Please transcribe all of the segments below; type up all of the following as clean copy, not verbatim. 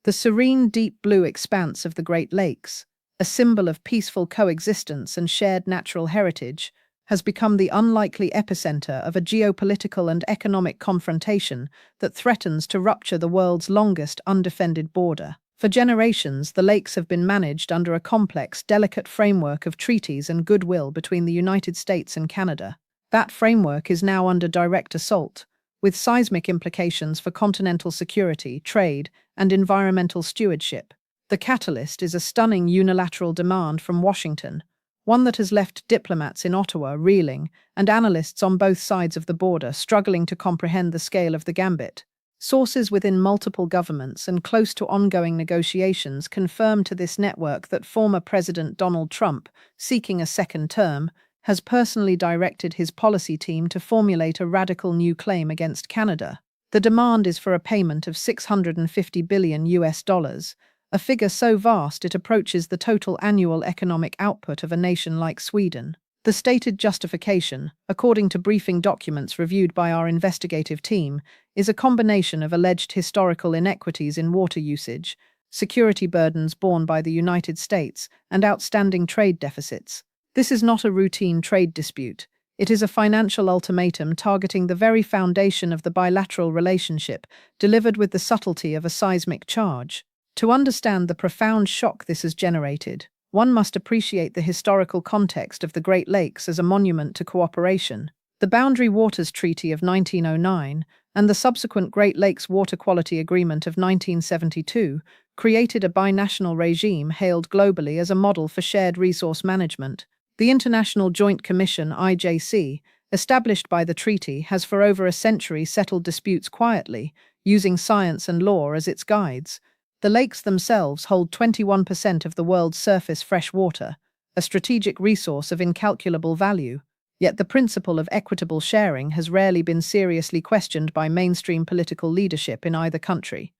The serene deep blue expanse of the Great Lakes, a symbol of peaceful coexistence and shared natural heritage, has become the unlikely epicenter of a geopolitical and economic confrontation that threatens to rupture the world's longest undefended border. For generations, the lakes have been managed under a complex, delicate framework of treaties and goodwill between the United States and Canada. That framework is now under direct assault, with seismic implications for continental security, trade, and environmental stewardship. The catalyst is a stunning unilateral demand from Washington, one that has left diplomats in Ottawa reeling and analysts on both sides of the border struggling to comprehend the scale of the gambit. Sources within multiple governments and close to ongoing negotiations confirm to this network that former President Donald Trump, seeking a second term, has personally directed his policy team to formulate a radical new claim against Canada. The demand is for a payment of $650 billion, a figure so vast it approaches the total annual economic output of a nation like Sweden. The stated justification, according to briefing documents reviewed by our investigative team, is a combination of alleged historical inequities in water usage, security burdens borne by the United States, and outstanding trade deficits. This is not a routine trade dispute. It is a financial ultimatum targeting the very foundation of the bilateral relationship, delivered with the subtlety of a seismic charge. To understand the profound shock this has generated, one must appreciate the historical context of the Great Lakes as a monument to cooperation. The Boundary Waters Treaty of 1909 and the subsequent Great Lakes Water Quality Agreement of 1972 created a binational regime hailed globally as a model for shared resource management. The International Joint Commission (IJC), established by the treaty, has for over a century settled disputes quietly, using science and law as its guides. The lakes themselves hold 21% of the world's surface fresh water, a strategic resource of incalculable value. Yet the principle of equitable sharing has rarely been seriously questioned by mainstream political leadership in either country.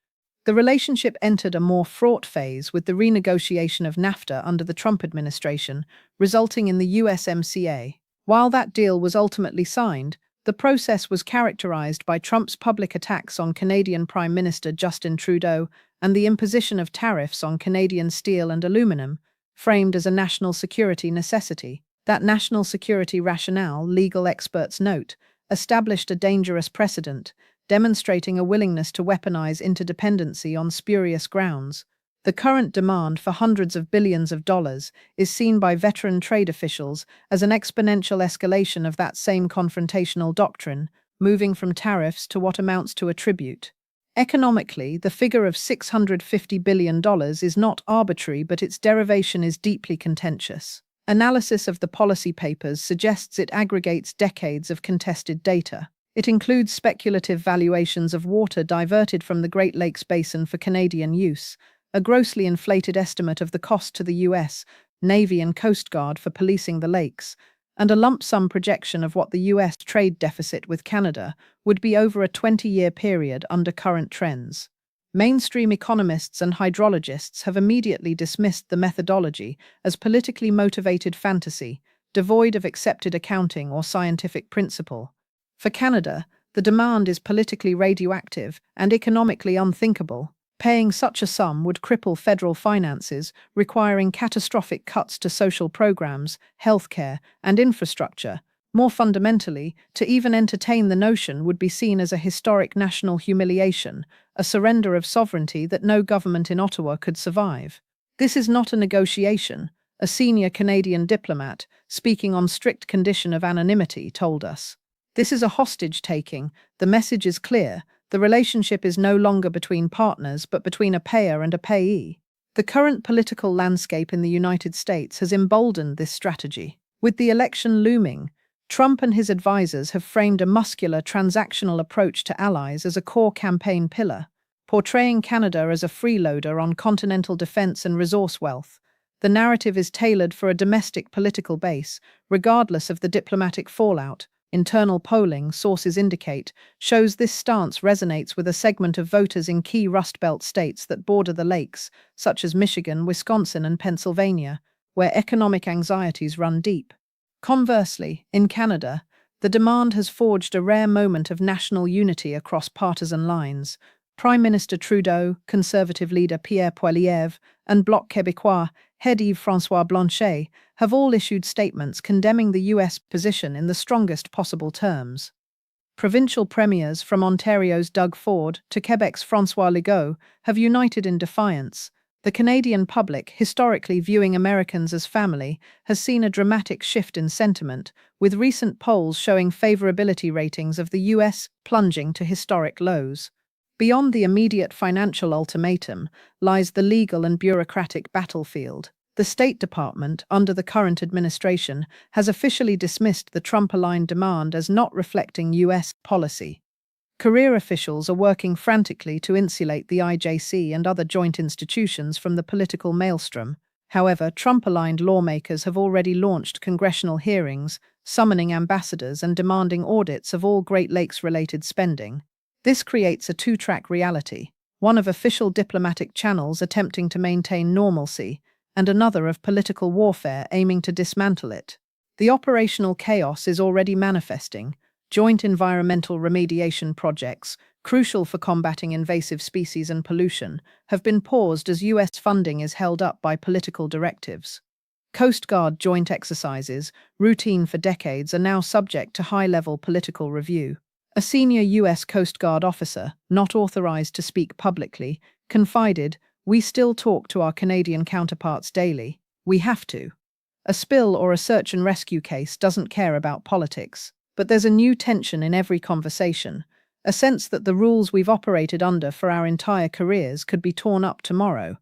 The relationship entered a more fraught phase with the renegotiation of NAFTA under the Trump administration, resulting in the USMCA. While that deal was ultimately signed, the process was characterized by Trump's public attacks on Canadian Prime Minister Justin Trudeau and the imposition of tariffs on Canadian steel and aluminum, framed as a national security necessity. That national security rationale, legal experts note, established a dangerous precedent, demonstrating a willingness to weaponize interdependency on spurious grounds. The current demand for hundreds of billions of dollars is seen by veteran trade officials as an exponential escalation of that same confrontational doctrine, moving from tariffs to what amounts to a tribute. Economically, the figure of $650 billion is not arbitrary, but its derivation is deeply contentious. Analysis of the policy papers suggests it aggregates decades of contested data. It includes speculative valuations of water diverted from the Great Lakes Basin for Canadian use, a grossly inflated estimate of the cost to the US Navy and Coast Guard for policing the lakes, and a lump sum projection of what the US trade deficit with Canada would be over a 20-year period under current trends. Mainstream economists and hydrologists have immediately dismissed the methodology as politically motivated fantasy, devoid of accepted accounting or scientific principle. For Canada, the demand is politically radioactive and economically unthinkable. Paying such a sum would cripple federal finances, requiring catastrophic cuts to social programs, healthcare, and infrastructure. More fundamentally, to even entertain the notion would be seen as a historic national humiliation, a surrender of sovereignty that no government in Ottawa could survive. This is not a negotiation, a senior Canadian diplomat, speaking on strict condition of anonymity, told us. This is a hostage-taking. The message is clear. The relationship is no longer between partners, but between a payer and a payee. The current political landscape in the United States has emboldened this strategy. With the election looming, Trump and his advisors have framed a muscular, transactional approach to allies as a core campaign pillar, portraying Canada as a freeloader on continental defense and resource wealth. The narrative is tailored for a domestic political base, regardless of the diplomatic fallout. Internal polling, sources indicate, shows this stance resonates with a segment of voters in key Rust Belt states that border the lakes, such as Michigan, Wisconsin, and Pennsylvania, where economic anxieties run deep. Conversely, in Canada, the demand has forged a rare moment of national unity across partisan lines. Prime Minister Trudeau, Conservative leader Pierre Poilievre, and Bloc Québécois head Yves-François Blanchet have all issued statements condemning the US position in the strongest possible terms. Provincial premiers from Ontario's Doug Ford to Quebec's François Legault have united in defiance. The Canadian public, historically viewing Americans as family, has seen a dramatic shift in sentiment, with recent polls showing favorability ratings of the US plunging to historic lows. Beyond the immediate financial ultimatum lies the legal and bureaucratic battlefield. The State Department, under the current administration, has officially dismissed the Trump-aligned demand as not reflecting US policy. Career officials are working frantically to insulate the IJC and other joint institutions from the political maelstrom. However, Trump-aligned lawmakers have already launched congressional hearings, summoning ambassadors and demanding audits of all Great Lakes-related spending. This creates a two-track reality, one of official diplomatic channels attempting to maintain normalcy, and another of political warfare aiming to dismantle it. The operational chaos is already manifesting. Joint environmental remediation projects, crucial for combating invasive species and pollution, have been paused as US funding is held up by political directives. Coast Guard joint exercises, routine for decades, are now subject to high-level political review. A senior US Coast Guard officer, not authorized to speak publicly, confided, "We still talk to our Canadian counterparts daily. We have to." A spill or a search and rescue case doesn't care about politics. But there's a new tension in every conversation, a sense that the rules we've operated under for our entire careers could be torn up tomorrow.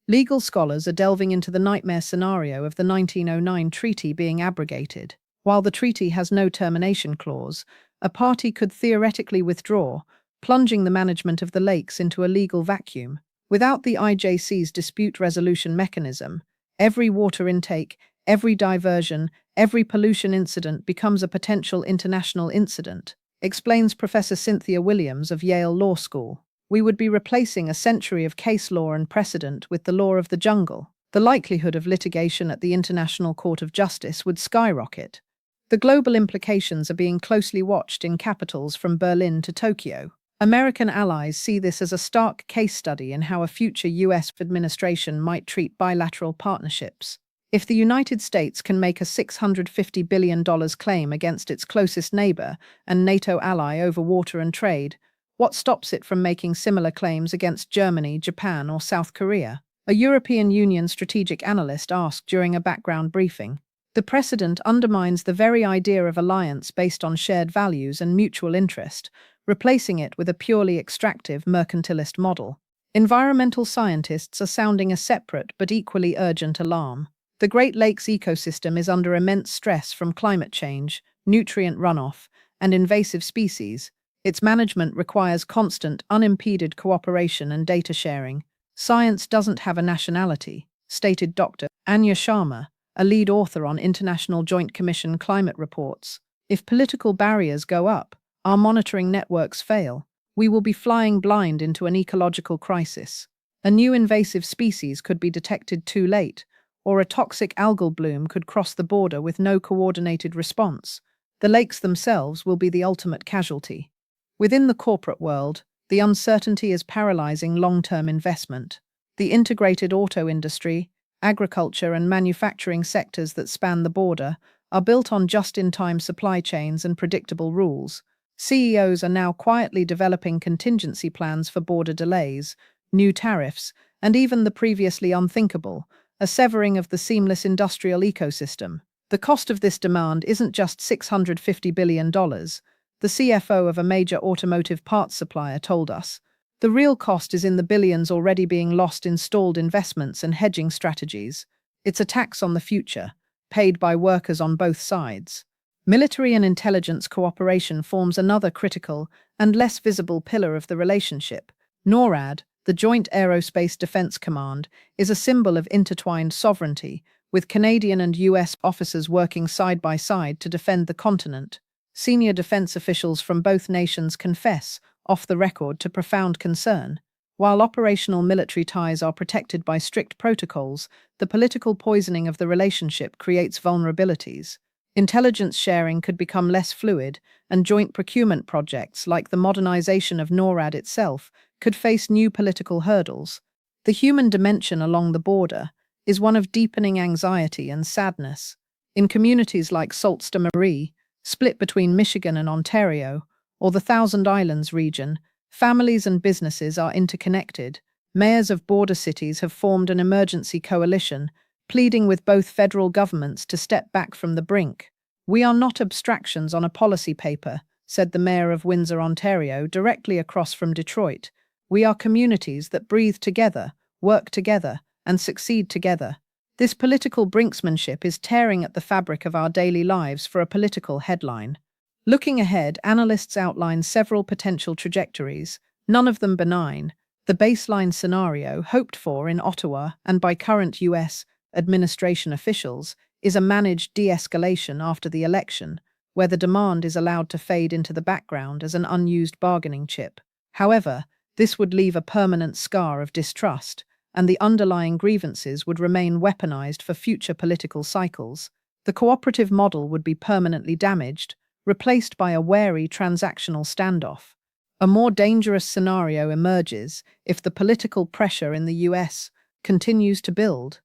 Legal scholars are delving into the nightmare scenario of the 1909 treaty being abrogated. While the treaty has no termination clause, a party could theoretically withdraw, plunging the management of the lakes into a legal vacuum. Without the IJC's dispute resolution mechanism, every water intake, every diversion, every pollution incident becomes a potential international incident, explains Professor Cynthia Williams of Yale Law School. We would be replacing a century of case law and precedent with the law of the jungle. The likelihood of litigation at the International Court of Justice would skyrocket. The global implications are being closely watched in capitals from Berlin to Tokyo. American allies see this as a stark case study in how a future US administration might treat bilateral partnerships. If the United States can make a $650 billion claim against its closest neighbor and NATO ally over water and trade, what stops it from making similar claims against Germany, Japan, or South Korea? A European Union strategic analyst asked during a background briefing. The precedent undermines the very idea of alliance based on shared values and mutual interest, replacing it with a purely extractive mercantilist model. Environmental scientists are sounding a separate but equally urgent alarm. The Great Lakes ecosystem is under immense stress from climate change, nutrient runoff, and invasive species. Its management requires constant, unimpeded cooperation and data sharing. Science doesn't have a nationality, stated Dr. Anya Sharma, a lead author on International Joint Commission climate reports. If political barriers go up, our monitoring networks fail, we will be flying blind into an ecological crisis. A new invasive species could be detected too late, or a toxic algal bloom could cross the border with no coordinated response. The lakes themselves will be the ultimate casualty. Within the corporate world, the uncertainty is paralyzing long-term investment. The integrated auto industry, agriculture, and manufacturing sectors that span the border are built on just-in-time supply chains and predictable rules. CEOs are now quietly developing contingency plans for border delays, new tariffs, and even the previously unthinkable, a severing of the seamless industrial ecosystem. The cost of this demand isn't just $650 billion, the CFO of a major automotive parts supplier told us. The real cost is in the billions already being lost in stalled investments and hedging strategies. It's a tax on the future, paid by workers on both sides. Military and intelligence cooperation forms another critical and less visible pillar of the relationship. NORAD, the Joint Aerospace Defense Command, is a symbol of intertwined sovereignty, with Canadian and US officers working side by side to defend the continent. Senior defense officials from both nations confess, off the record, to profound concern. While operational military ties are protected by strict protocols, the political poisoning of the relationship creates vulnerabilities. Intelligence sharing could become less fluid, and joint procurement projects, like the modernization of NORAD itself, could face new political hurdles. The human dimension along the border is one of deepening anxiety and sadness. In communities like Sault Ste. Marie, split between Michigan and Ontario, or the Thousand Islands region, families and businesses are interconnected. Mayors of border cities have formed an emergency coalition, pleading with both federal governments to step back from the brink. "We are not abstractions on a policy paper," said the mayor of Windsor, Ontario, directly across from Detroit. "We are communities that breathe together, work together, and succeed together." This political brinksmanship is tearing at the fabric of our daily lives for a political headline. Looking ahead, analysts outline several potential trajectories, none of them benign. The baseline scenario, hoped for in Ottawa and by current U.S. administration officials, is a managed de-escalation after the election, where the demand is allowed to fade into the background as an unused bargaining chip. However, this would leave a permanent scar of distrust, and the underlying grievances would remain weaponized for future political cycles. The cooperative model would be permanently damaged, replaced by a wary transactional standoff. A more dangerous scenario emerges if the political pressure in the US continues to build.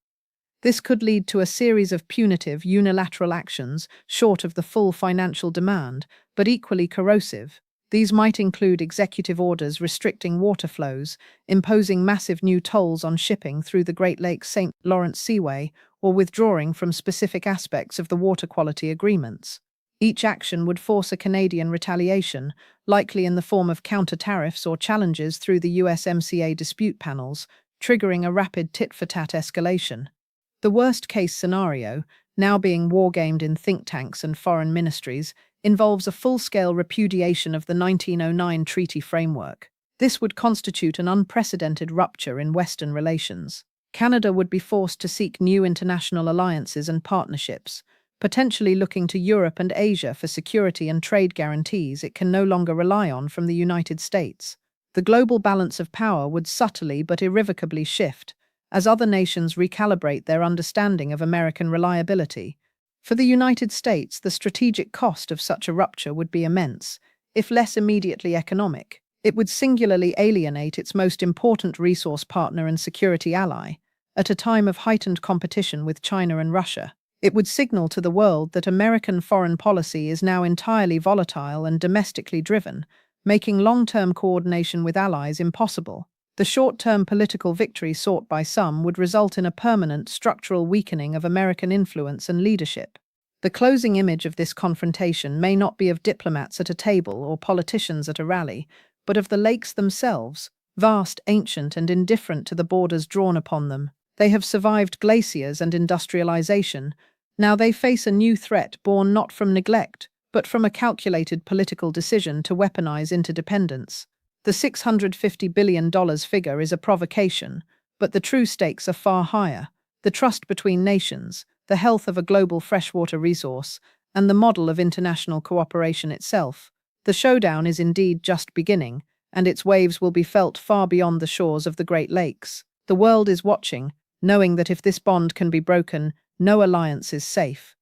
This could lead to a series of punitive, unilateral actions short of the full financial demand, but equally corrosive. These might include executive orders restricting water flows, imposing massive new tolls on shipping through the Great Lakes St. Lawrence Seaway, or withdrawing from specific aspects of the water quality agreements. Each action would force a Canadian retaliation, likely in the form of counter-tariffs or challenges through the USMCA dispute panels, triggering a rapid tit-for-tat escalation. The worst-case scenario, now being wargamed in think tanks and foreign ministries, involves a full-scale repudiation of the 1909 treaty framework. This would constitute an unprecedented rupture in Western relations. Canada would be forced to seek new international alliances and partnerships, potentially looking to Europe and Asia for security and trade guarantees it can no longer rely on from the United States. The global balance of power would subtly but irrevocably shift, as other nations recalibrate their understanding of American reliability. For the United States, the strategic cost of such a rupture would be immense, if less immediately economic. It would singularly alienate its most important resource partner and security ally, at a time of heightened competition with China and Russia. It would signal to the world that American foreign policy is now entirely volatile and domestically driven, making long-term coordination with allies impossible. The short-term political victory sought by some would result in a permanent structural weakening of American influence and leadership. The closing image of this confrontation may not be of diplomats at a table or politicians at a rally, but of the lakes themselves, vast, ancient, and indifferent to the borders drawn upon them. They have survived glaciers and industrialization. Now they face a new threat born not from neglect, but from a calculated political decision to weaponize interdependence. The $650 billion figure is a provocation, but the true stakes are far higher. The trust between nations, the health of a global freshwater resource, and the model of international cooperation itself. The showdown is indeed just beginning, and its waves will be felt far beyond the shores of the Great Lakes. The world is watching, knowing that if this bond can be broken, no alliance is safe.